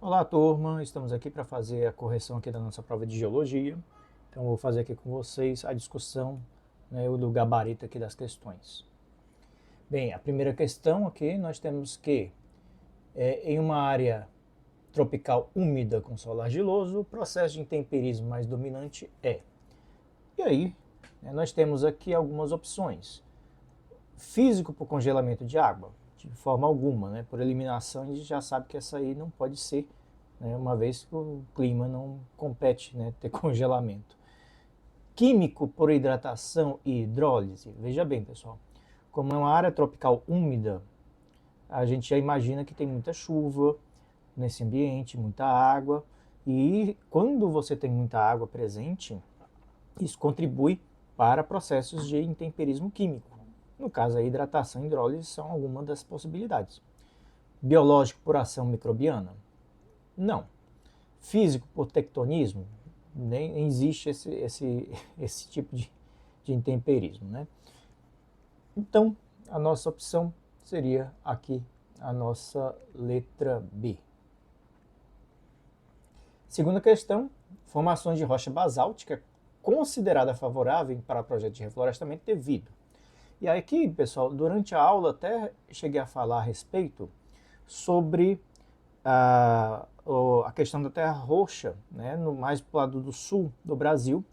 Olá, turma! Estamos aqui para fazer a correção aqui da nossa prova de Geologia. Então, eu vou fazer aqui com vocês a discussão, né, do gabarito aqui das questões. Bem, a primeira questão aqui, nós temos que, em uma área tropical úmida com solo argiloso, o processo de intemperismo mais dominante é. E aí, nós temos aqui algumas opções. Físico por congelamento de água, de forma alguma, né? Por eliminação, a gente já sabe que essa aí não pode ser, né? Uma vez que o clima não compete, né, ter congelamento. Químico por hidratação e hidrólise. Veja bem, pessoal, como é uma área tropical úmida, a gente já imagina que tem muita chuva nesse ambiente, muita água, e quando você tem muita água presente, isso contribui para processos de intemperismo químico. No caso, a hidratação e hidrólise são algumas das possibilidades. Biológico por ação microbiana? Não. Físico por tectonismo? Nem existe esse tipo de intemperismo, né? Então, a nossa opção seria aqui a nossa letra B. Segunda questão, formações de rocha basáltica considerada favorável para projeto de reflorestamento devido. E aí aqui, pessoal, durante a aula até cheguei a falar a respeito sobre a questão da terra roxa, né, mais para o lado do sul do Brasil,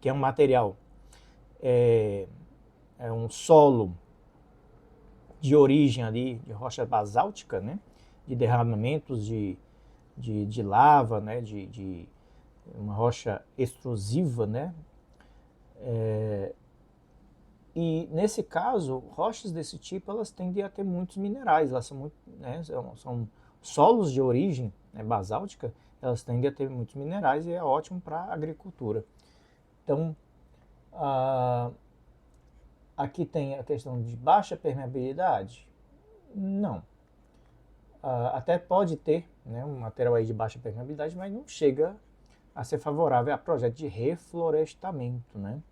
que é um material, é um solo de origem ali de rocha basáltica, né, de derramamentos de lava, né, de uma rocha extrusiva, né, e nesse caso, rochas desse tipo, elas tendem a ter muitos minerais, elas são, muito, né, são solos de origem, né, basáltica, elas tendem a ter muitos minerais e é ótimo para a agricultura. Então, aqui tem a questão de baixa permeabilidade? Não. Até pode ter, né, um material aí de baixa permeabilidade, mas não chega a ser favorável a projeto de reflorestamento, né?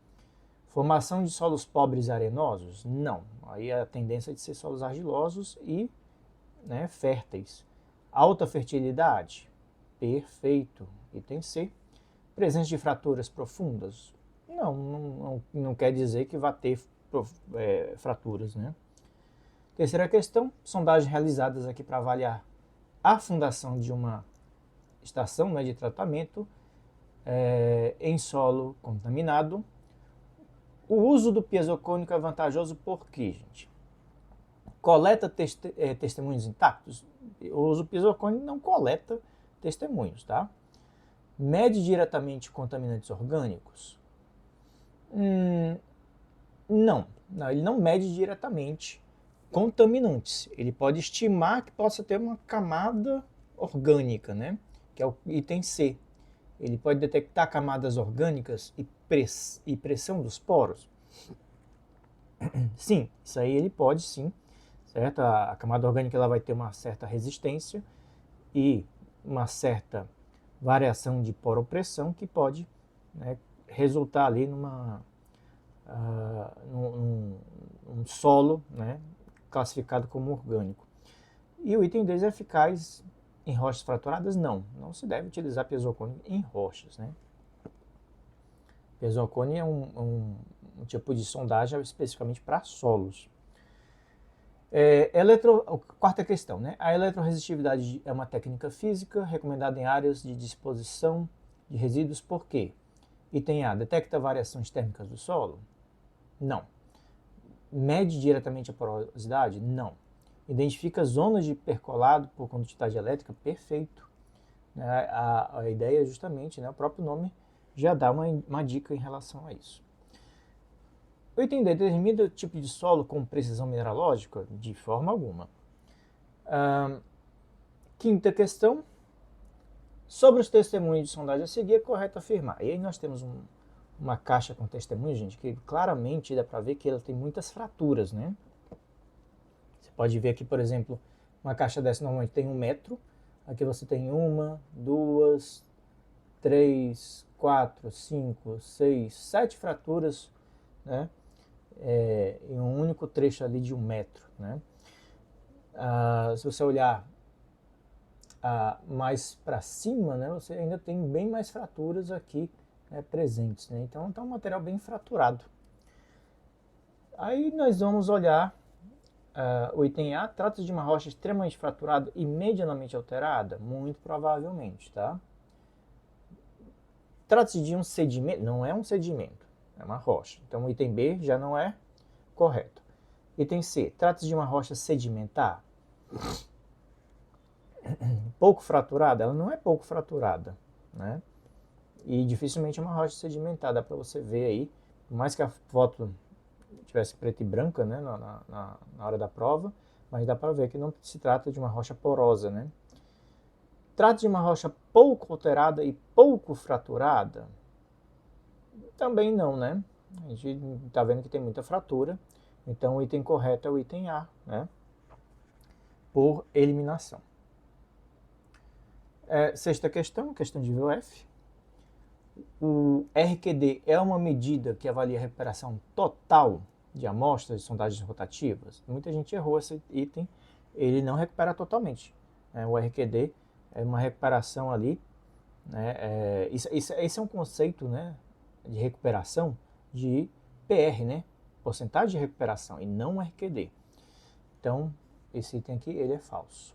Formação de solos pobres e arenosos? Não. Aí a tendência é de ser solos argilosos e, né, férteis. Alta fertilidade? Perfeito. Item C. Presença de fraturas profundas? Não quer dizer que vai ter fraturas, né? Terceira questão, sondagens realizadas aqui para avaliar a fundação de uma estação, né, de tratamento em solo contaminado. O uso do piezocônico é vantajoso por quê, gente? Coleta testemunhos intactos? O uso do piezocônico não coleta testemunhos, tá? Mede diretamente contaminantes orgânicos? Não, ele não mede diretamente contaminantes. Ele pode estimar que possa ter uma camada orgânica, né? Que é o item C. Ele pode detectar camadas orgânicas e pressão dos poros? Sim, isso aí ele pode sim, certo? A camada orgânica ela vai ter uma certa resistência e uma certa variação de poropressão que pode, né, resultar ali num solo, né, classificado como orgânico. E o item 2 é eficaz em rochas fraturadas? Não se deve utilizar piezocone em rochas, né? Piezocone é um tipo de sondagem especificamente para solos. Quarta questão, né? A eletroresistividade é uma técnica física recomendada em áreas de disposição de resíduos por quê? Item A, detecta variações térmicas do solo? Não. Mede diretamente a porosidade? Não. Identifica zonas de percolado por condutividade elétrica? Perfeito. A ideia é justamente, né, o próprio nome já dá uma dica em relação a isso. O item D, determina o tipo de solo com precisão mineralógica? De forma alguma. Quinta questão. Sobre os testemunhos de sondagem a seguir, é correto afirmar. E aí nós temos uma caixa com testemunhos, gente, que claramente dá para ver que ela tem muitas fraturas, né? Você pode ver aqui, por exemplo, uma caixa dessa normalmente tem 1 metro. Aqui você tem 1, 2, 3, 4, 5, 6, 7 fraturas, né? Em um único trecho ali de 1 metro, né? Se você olhar mais para cima, né, você ainda tem bem mais fraturas aqui, né, presentes, né? Então está um material bem fraturado. Aí nós vamos olhar o item A. Trata-se de uma rocha extremamente fraturada e medianamente alterada? Muito provavelmente, tá? Trata-se de um sedimento? Não é um sedimento, é uma rocha. Então o item B já não é correto. Item C. Trata-se de uma rocha sedimentar? Pouco fraturada? Ela não é pouco fraturada, né? E dificilmente é uma rocha sedimentar, dá para você ver aí, por mais que a foto tivesse preta e branca, né, na hora da prova, mas dá para ver que não se trata de uma rocha porosa, né? Trata de uma rocha pouco alterada e pouco fraturada? Também não, né? A gente está vendo que tem muita fratura, então o item correto é o item A, né? Por eliminação. Sexta questão, questão de nível F. O RQD é uma medida que avalia a recuperação total de amostras de sondagens rotativas? Muita gente errou esse item, ele não recupera totalmente. O RQD é uma recuperação ali, né? Esse é um conceito, né, de recuperação de PR, né? Porcentagem de recuperação, e não RQD. Então, esse item aqui, ele é falso.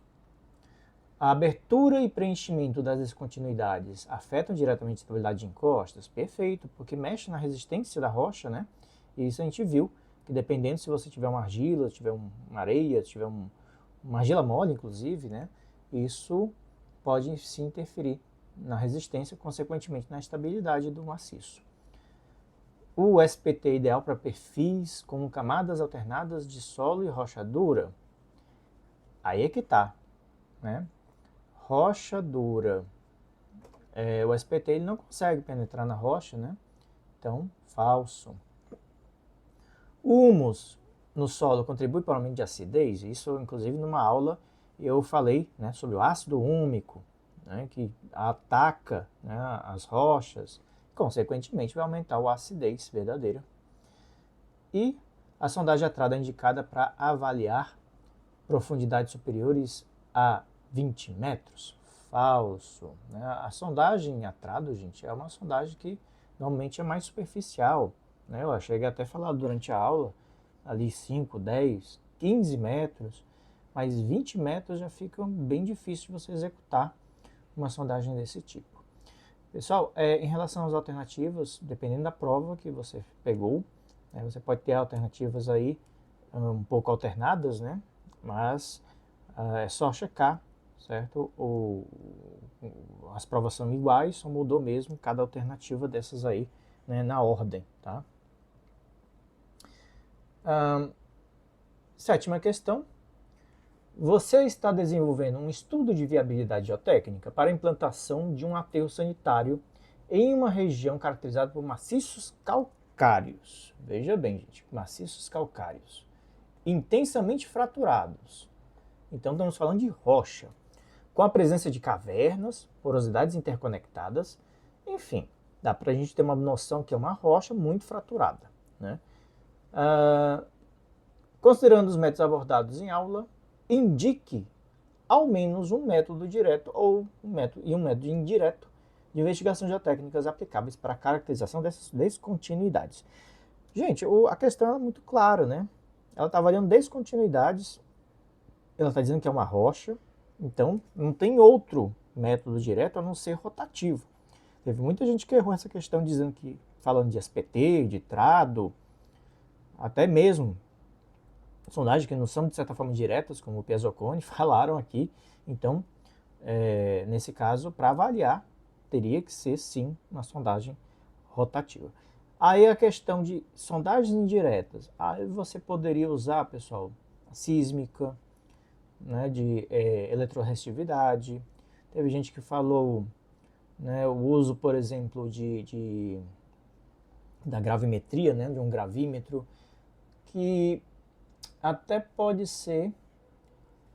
A abertura e preenchimento das descontinuidades afetam diretamente a estabilidade de encostas? Perfeito, porque mexe na resistência da rocha, né? E isso a gente viu, que dependendo se você tiver uma argila, se tiver uma areia, se tiver uma argila mole, inclusive, né? Isso pode se interferir na resistência, consequentemente na estabilidade do maciço. O SPT é ideal para perfis com camadas alternadas de solo e rocha dura? Aí é que tá, né? Rocha dura. O SPT ele não consegue penetrar na rocha, né? Então, falso. O humus no solo contribui para o aumento de acidez? Isso, inclusive, numa aula eu falei, né, sobre o ácido úmico, né, que ataca, né, as rochas, consequentemente vai aumentar a acidez verdadeira. E a sondagem atrada é indicada para avaliar profundidades superiores a 20 metros? Falso. Né? A sondagem atrado, gente, é uma sondagem que normalmente é mais superficial. Né? Eu cheguei até a falar durante a aula, ali 5, 10, 15 metros, mas 20 metros já fica bem difícil de você executar uma sondagem desse tipo. Pessoal, em relação às alternativas, dependendo da prova que você pegou, né, você pode ter alternativas aí um pouco alternadas, né? Mas é só checar, certo? As provas são iguais, só mudou mesmo cada alternativa dessas aí, né, na ordem, tá? Sétima questão. Você está desenvolvendo um estudo de viabilidade geotécnica para a implantação de um aterro sanitário em uma região caracterizada por maciços calcários. Veja bem, gente, maciços calcários intensamente fraturados. Então estamos falando de rocha, com a presença de cavernas, porosidades interconectadas, enfim, dá para a gente ter uma noção que é uma rocha muito fraturada, né? Considerando os métodos abordados em aula, indique ao menos um método direto ou um método indireto de investigação geotécnicas aplicáveis para a caracterização dessas descontinuidades. Gente, a questão é muito clara, né? Ela está avaliando descontinuidades, ela está dizendo que é uma rocha, então não tem outro método direto a não ser rotativo. Teve muita gente que errou essa questão dizendo que, falando de SPT, de trado, até mesmo sondagens que não são de certa forma diretas, como o piezocone, falaram aqui. Então, nesse caso, para avaliar, teria que ser sim uma sondagem rotativa. Aí a questão de sondagens indiretas, aí você poderia usar, pessoal, a sísmica, né, de eletrorreatividade. Teve gente que falou, né, o uso, por exemplo, da gravimetria, né, de um gravímetro, que até pode ser,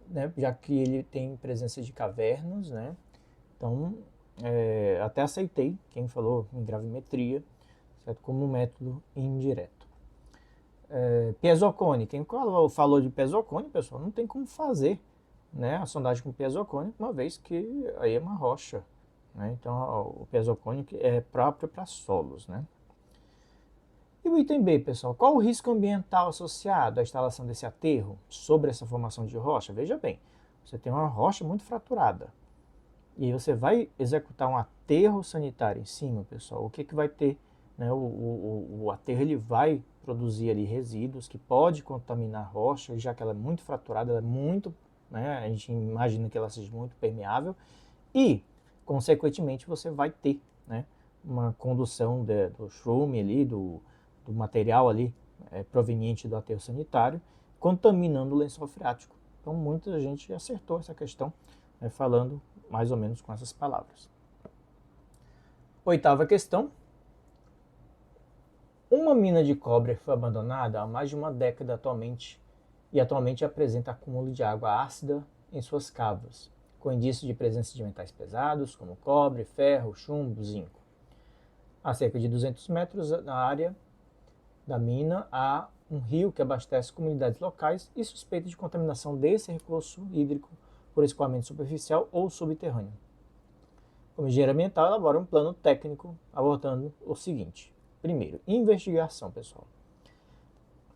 né, já que ele tem presença de cavernas, né, então até aceitei quem falou em gravimetria, certo, como um método indireto. Piezocone, quem falou de piezocone, pessoal, não tem como fazer né, a sondagem com piezocônico, uma vez que aí é uma rocha, né? Então o piezocônico é próprio para solos, né? E o item B, pessoal, qual o risco ambiental associado à instalação desse aterro sobre essa formação de rocha? Veja bem, você tem uma rocha muito fraturada e você vai executar um aterro sanitário em cima, pessoal. O que, que vai ter? Né? O aterro ele vai produzir ali resíduos que pode contaminar a rocha, já que ela é muito fraturada, ela é muito, né? A gente imagina que ela seja muito permeável e, consequentemente, você vai ter, né, uma condução do chume ali, do material ali proveniente do aterro sanitário, contaminando o lençol freático. Então, muita gente acertou essa questão, né, falando mais ou menos com essas palavras. Oitava questão. Uma mina de cobre foi abandonada há mais de uma década e atualmente apresenta acúmulo de água ácida em suas cavas, com indícios de presença de metais pesados, como cobre, ferro, chumbo, zinco. A cerca de 200 metros na área da mina há um rio que abastece comunidades locais e suspeita de contaminação desse recurso hídrico por escoamento superficial ou subterrâneo. Como engenheiro ambiental, elabora um plano técnico abordando o seguinte. Primeiro, investigação, pessoal.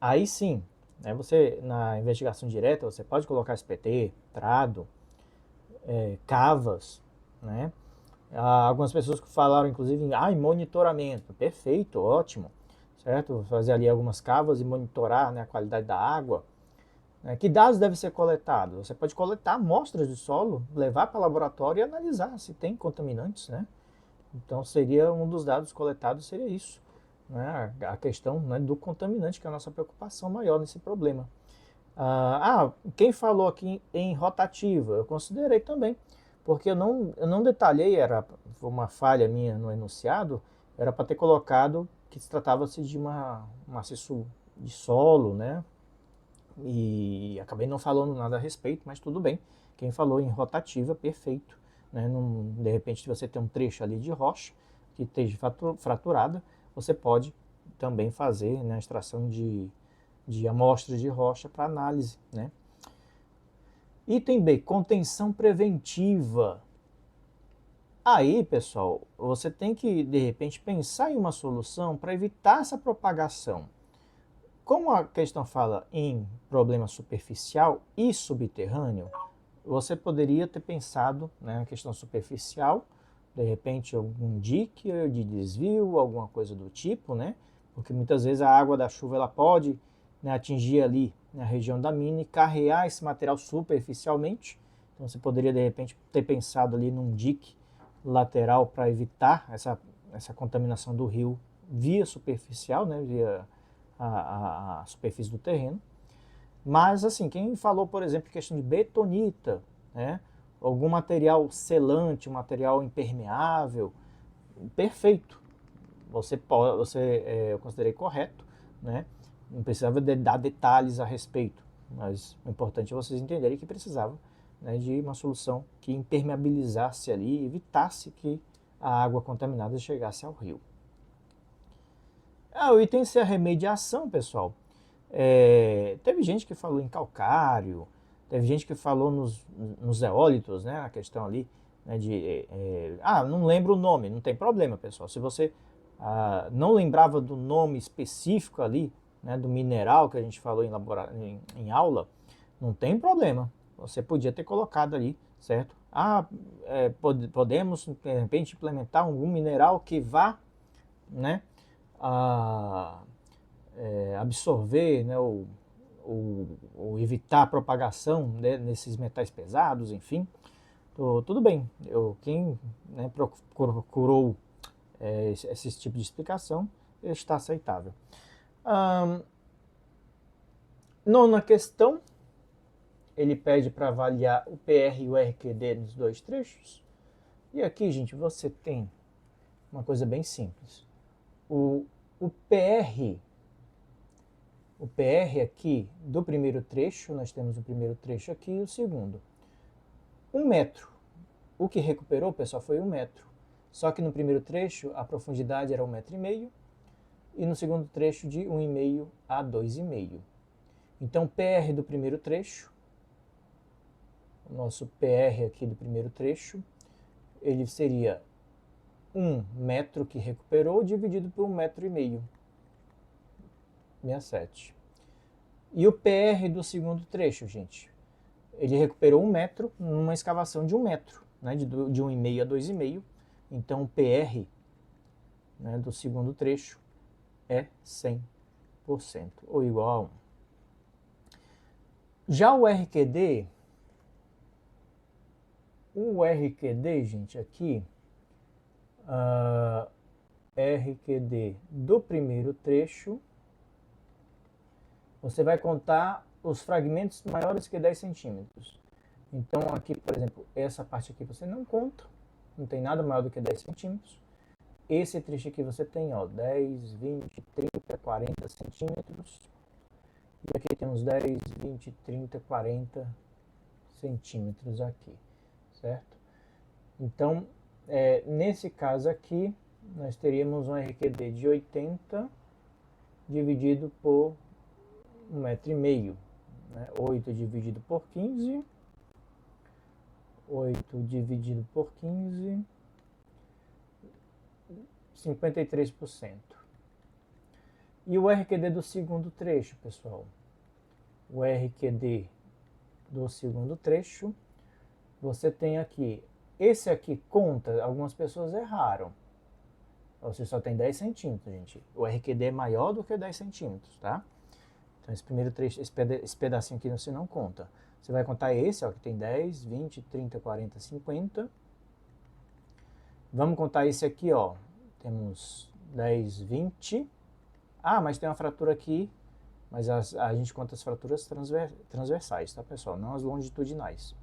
Aí sim, né, você na investigação direta, você pode colocar SPT, trado, cavas, né? Algumas pessoas que falaram, inclusive, em monitoramento. Perfeito, ótimo. Certo? Fazer ali algumas cavas e monitorar, né, a qualidade da água. Que dados devem ser coletados? Você pode coletar amostras de solo, levar para o laboratório e analisar se tem contaminantes, né? Então, seria um dos dados coletados, seria isso. Né? A questão, né, do contaminante, que é a nossa preocupação maior nesse problema. Quem falou aqui em rotativa? Eu considerei também, porque eu não detalhei, foi uma falha minha no enunciado, era para ter colocado que se tratava-se de um acesso de solo, né? E acabei não falando nada a respeito, mas tudo bem. Quem falou em rotativa, perfeito. Né? De repente, se você tem um trecho ali de rocha que esteja fraturada, você pode também fazer, né, a extração de amostras de rocha para análise. Né? Item B, contenção preventiva. Aí, pessoal, você tem que, de repente, pensar em uma solução para evitar essa propagação. Como a questão fala em problema superficial e subterrâneo, você poderia ter pensado, né, na questão superficial, de repente algum dique de desvio, alguma coisa do tipo, né? Porque muitas vezes a água da chuva ela pode, né, atingir ali na região da mina e carrear esse material superficialmente. Então você poderia de repente ter pensado ali num dique lateral para evitar essa contaminação do rio via superficial, né, via a superfície do terreno. Mas, assim, quem falou, por exemplo, questão de betonita, né, algum material selante, um material impermeável, perfeito. Eu considerei correto, né? Não precisava dar detalhes a respeito, mas o importante é vocês entenderem que precisava, né, de uma solução que impermeabilizasse ali e evitasse que a água contaminada chegasse ao rio. O item C é a remediação, pessoal. Teve gente que falou em calcário, teve gente que falou nos eólitos, né? A questão ali, né, não lembro o nome, não tem problema, pessoal. Se você não lembrava do nome específico ali, né, do mineral que a gente falou em aula, não tem problema. Você podia ter colocado ali, certo? Podemos, de repente, implementar algum mineral que vá, né, absorver, né, ou evitar a propagação, né, nesses metais pesados, enfim. Tudo bem, quem, né, procurou esse tipo de explicação está aceitável. Nona questão, ele pede para avaliar o PR e o RQD nos dois trechos. E aqui, gente, você tem uma coisa bem simples. O PR aqui do primeiro trecho, nós temos o primeiro trecho aqui e o segundo. 1 metro. O que recuperou, pessoal, foi 1 metro. Só que no primeiro trecho a profundidade era 1,5 metro e no segundo trecho de 1,5 a 2,5. Então, PR do primeiro trecho o nosso PR aqui do primeiro trecho, ele seria 1 metro que recuperou dividido por 1,5 metro. 67. E o PR do segundo trecho, gente? Ele recuperou 1 metro numa escavação de 1 metro, né, de 1,5 a 2,5. Então o PR, né, do segundo trecho é 100%, ou igual a 1. Já o RQD, gente, aqui, RQD do primeiro trecho, você vai contar os fragmentos maiores que 10 centímetros. Então aqui, por exemplo, essa parte aqui você não conta, não tem nada maior do que 10 centímetros. Esse trecho aqui você tem, ó, 10, 20, 30, 40 centímetros. E aqui temos 10, 20, 30, 40 centímetros aqui, certo? Então, nesse caso aqui, nós teríamos um RQD de 80 dividido por 1,5 metro, né? 8 dividido por 15, 8 dividido por 15, 53%. E o RQD do segundo trecho, pessoal? O RQD do segundo trecho, você tem aqui, esse aqui conta, algumas pessoas erraram. Você só tem 10 centímetros, gente. O RQD é maior do que 10 centímetros, tá? Então esse primeiro trecho, esse pedacinho aqui você não conta. Você vai contar esse, ó, que tem 10, 20, 30, 40, 50. Vamos contar esse aqui, ó. Temos 10, 20. Ah, mas tem uma fratura aqui, mas a gente conta as fraturas transversais, tá, pessoal? Não as longitudinais.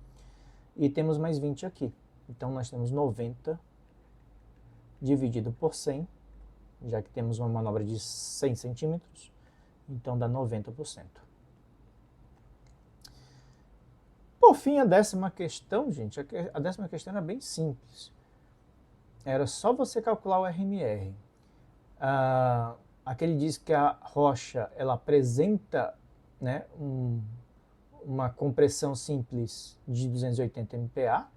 E temos mais 20 aqui. Então nós temos 90 dividido por 100, já que temos uma manobra de 100 centímetros, então dá 90%. Por fim, a 10ª questão, gente, a 10ª questão era bem simples. Era só você calcular o RMR. Aqui ele diz que a rocha ela apresenta, né, uma compressão simples de 280 MPa.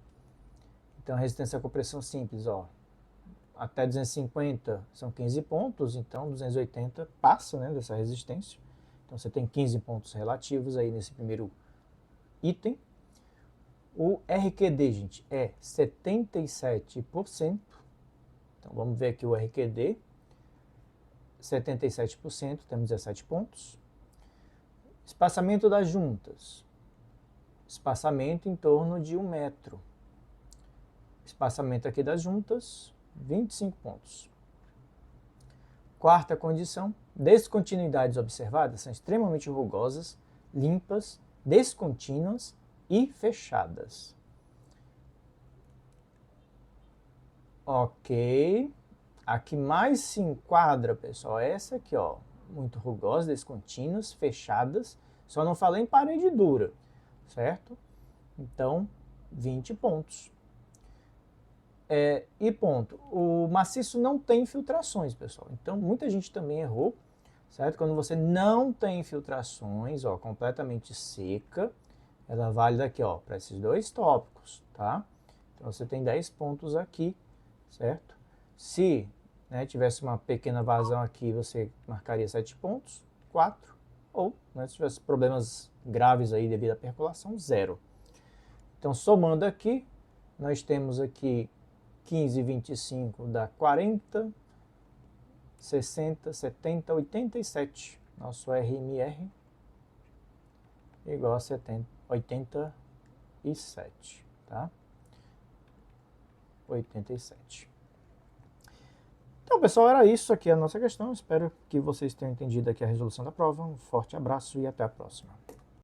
Então a resistência à compressão simples, ó, até 250 são 15 pontos, então 280 passa, né, dessa resistência. Então você tem 15 pontos relativos aí nesse primeiro item. O RQD, gente, é 77%. Então vamos ver aqui o RQD. 77%, temos 17 pontos. Espaçamento das juntas. Espaçamento em torno de 1 metro. Espaçamento aqui das juntas, 25 pontos. Quarta condição, descontinuidades observadas são extremamente rugosas, limpas, descontínuas e fechadas. Ok. A que mais se enquadra, pessoal, é essa aqui, ó. Muito rugosas, descontínuas, fechadas. Só não falei em parede dura, certo? Então, 20 pontos. E ponto. O maciço não tem infiltrações, pessoal. Então, muita gente também errou, certo? Quando você não tem infiltrações, ó, completamente seca, ela é válida aqui, ó, para esses dois tópicos, tá? Então, você tem 10 pontos aqui, certo? Se, né, tivesse uma pequena vazão aqui, você marcaria 7 pontos, 4, ou, né, se tivesse problemas graves aí devido à percolação, 0. Então, somando aqui, nós temos aqui 15, 25 dá 40, 60, 70, 87. Nosso RMR igual a 87, tá? 87. Então, pessoal, era isso aqui a nossa questão. Espero que vocês tenham entendido aqui a resolução da prova. Um forte abraço e até a próxima.